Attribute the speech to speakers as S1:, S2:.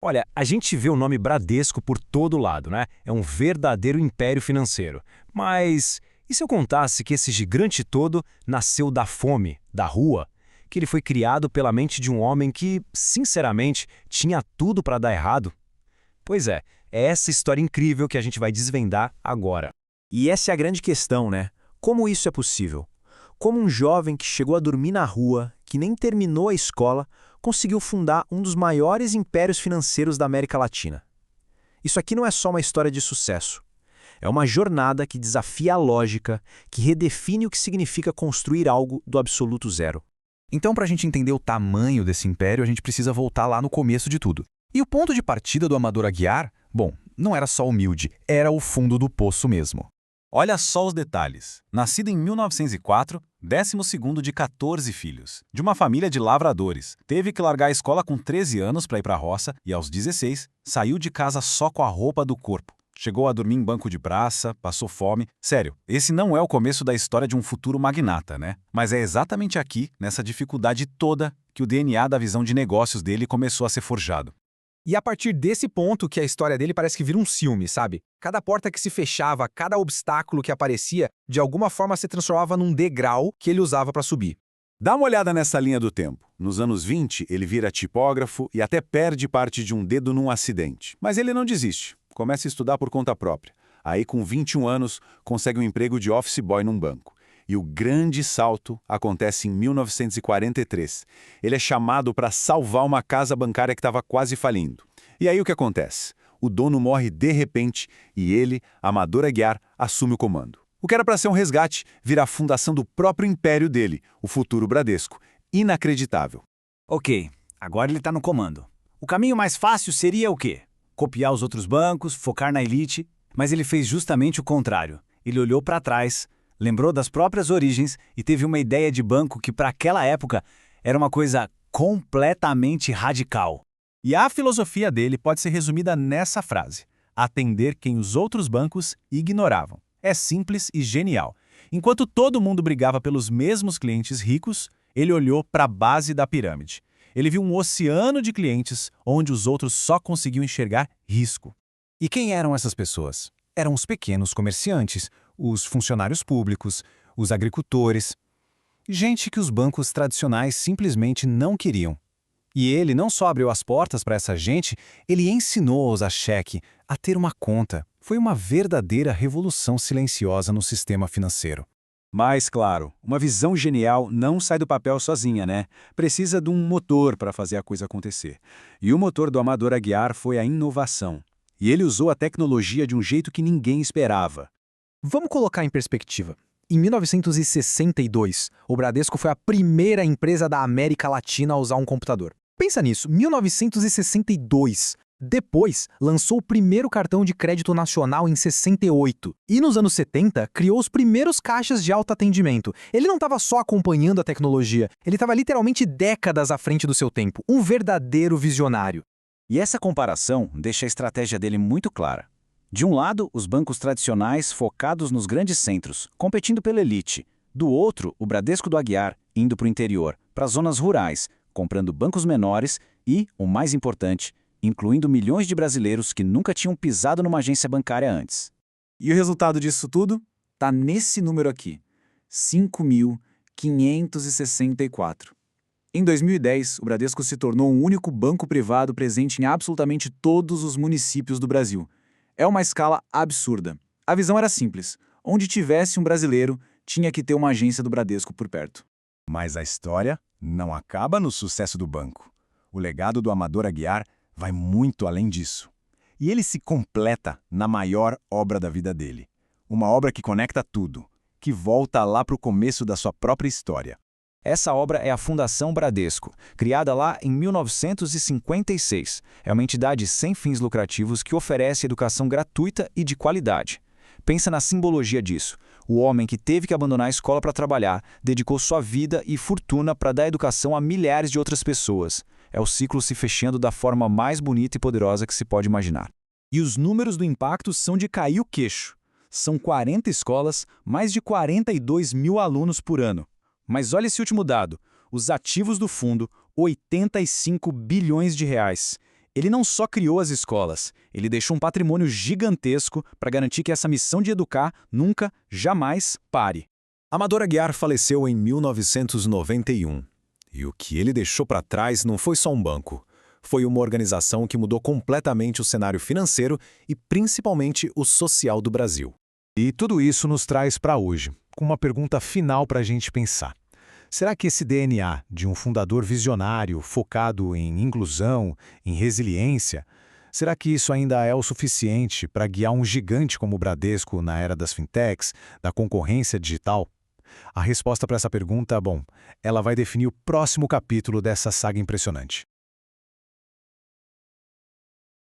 S1: Olha, a gente vê o nome Bradesco por todo lado, né? É um verdadeiro império financeiro. Mas e se eu contasse que esse gigante todo nasceu da fome, da rua? Que ele foi criado pela mente de um homem que, sinceramente, tinha tudo para dar errado? Pois é essa história incrível que a gente vai desvendar agora.
S2: E essa é a grande questão, né? Como isso é possível? Como um jovem que chegou a dormir na rua, que nem terminou a escola, conseguiu fundar um dos maiores impérios financeiros da América Latina? Isso aqui não é só uma história de sucesso. É uma jornada que desafia a lógica, que redefine o que significa construir algo do absoluto zero.
S3: Então, para a gente entender o tamanho desse império, a gente precisa voltar lá no começo de tudo. E o ponto de partida do Amador Aguiar, bom, não era só humilde, era o fundo do poço mesmo. Olha só os detalhes. Nascido em 1904, 12º de 14 filhos, de uma família de lavradores. Teve que largar a escola com 13 anos para ir para a roça e, aos 16, saiu de casa só com a roupa do corpo. Chegou a dormir em banco de praça, passou fome. Sério, esse não é o começo da história de um futuro magnata, né? Mas é exatamente aqui, nessa dificuldade toda, que o DNA da visão de negócios dele começou a ser forjado.
S4: E a partir desse ponto que a história dele parece que vira um filme, sabe? Cada porta que se fechava, cada obstáculo que aparecia, de alguma forma se transformava num degrau que ele usava para subir.
S5: Dá uma olhada nessa linha do tempo. Nos anos 20, ele vira tipógrafo e até perde parte de um dedo num acidente. Mas ele não desiste. Começa a estudar por conta própria. Aí, com 21 anos, consegue um emprego de office boy num banco. E o grande salto acontece em 1943. Ele é chamado para salvar uma casa bancária que estava quase falindo. E aí o que acontece? O dono morre de repente e ele, Amador Aguiar, assume o comando. O que era para ser um resgate vira a fundação do próprio império dele, o futuro Bradesco. Inacreditável.
S6: Ok, agora ele está no comando. O caminho mais fácil seria o quê? Copiar os outros bancos, focar na elite, mas ele fez justamente o contrário. Ele olhou para trás, lembrou das próprias origens e teve uma ideia de banco que, para aquela época, era uma coisa completamente radical.
S3: E a filosofia dele pode ser resumida nessa frase: atender quem os outros bancos ignoravam. É simples e genial. Enquanto todo mundo brigava pelos mesmos clientes ricos, ele olhou para a base da pirâmide. Ele viu um oceano de clientes onde os outros só conseguiam enxergar risco.
S1: E quem eram essas pessoas? Eram os pequenos comerciantes, os funcionários públicos, os agricultores. Gente que os bancos tradicionais simplesmente não queriam. E ele não só abriu as portas para essa gente, ele ensinou a usar cheque, a ter uma conta. Foi uma verdadeira revolução silenciosa no sistema financeiro.
S2: Mas, claro, uma visão genial não sai do papel sozinha, né? Precisa de um motor para fazer a coisa acontecer. E o motor do Amador Aguiar foi a inovação. E ele usou a tecnologia de um jeito que ninguém esperava.
S4: Vamos colocar em perspectiva. Em 1962, o Bradesco foi a primeira empresa da América Latina a usar um computador. Pensa nisso, 1962. Depois, lançou o primeiro cartão de crédito nacional em 68. E nos anos 70, criou os primeiros caixas de autoatendimento. Ele não estava só acompanhando a tecnologia, ele estava literalmente décadas à frente do seu tempo. Um verdadeiro visionário.
S6: E essa comparação deixa a estratégia dele muito clara. De um lado, os bancos tradicionais focados nos grandes centros, competindo pela elite. Do outro, o Bradesco do Aguiar, indo para o interior, para as zonas rurais, comprando bancos menores e, o mais importante, incluindo milhões de brasileiros que nunca tinham pisado numa agência bancária antes.
S2: E o resultado disso tudo? Tá nesse número aqui, 5.564. Em 2010, o Bradesco se tornou um único banco privado presente em absolutamente todos os municípios do Brasil. É uma escala absurda. A visão era simples. Onde tivesse um brasileiro, tinha que ter uma agência do Bradesco por perto.
S5: Mas a história não acaba no sucesso do banco. O legado do Amador Aguiar vai muito além disso. E ele se completa na maior obra da vida dele. Uma obra que conecta tudo, que volta lá para o começo da sua própria história.
S1: Essa obra é a Fundação Bradesco, criada lá em 1956. É uma entidade sem fins lucrativos que oferece educação gratuita e de qualidade. Pensa na simbologia disso. O homem que teve que abandonar a escola para trabalhar, dedicou sua vida e fortuna para dar educação a milhares de outras pessoas. É o ciclo se fechando da forma mais bonita e poderosa que se pode imaginar.
S3: E os números do impacto são de cair o queixo. São 40 escolas, mais de 42 mil alunos por ano. Mas olha esse último dado. Os ativos do fundo, 85 bilhões de reais.
S1: Ele não só criou as escolas, ele deixou um patrimônio gigantesco para garantir que essa missão de educar nunca, jamais pare.
S5: Amador Aguiar faleceu em 1991. E o que ele deixou para trás não foi só um banco. Foi uma organização que mudou completamente o cenário financeiro e principalmente o social do Brasil.
S2: E tudo isso nos traz para hoje, com uma pergunta final para a gente pensar. Será que esse DNA de um fundador visionário focado em inclusão, em resiliência, será que isso ainda é o suficiente para guiar um gigante como o Bradesco na era das fintechs, da concorrência digital? A resposta para essa pergunta, ela vai definir o próximo capítulo dessa saga impressionante.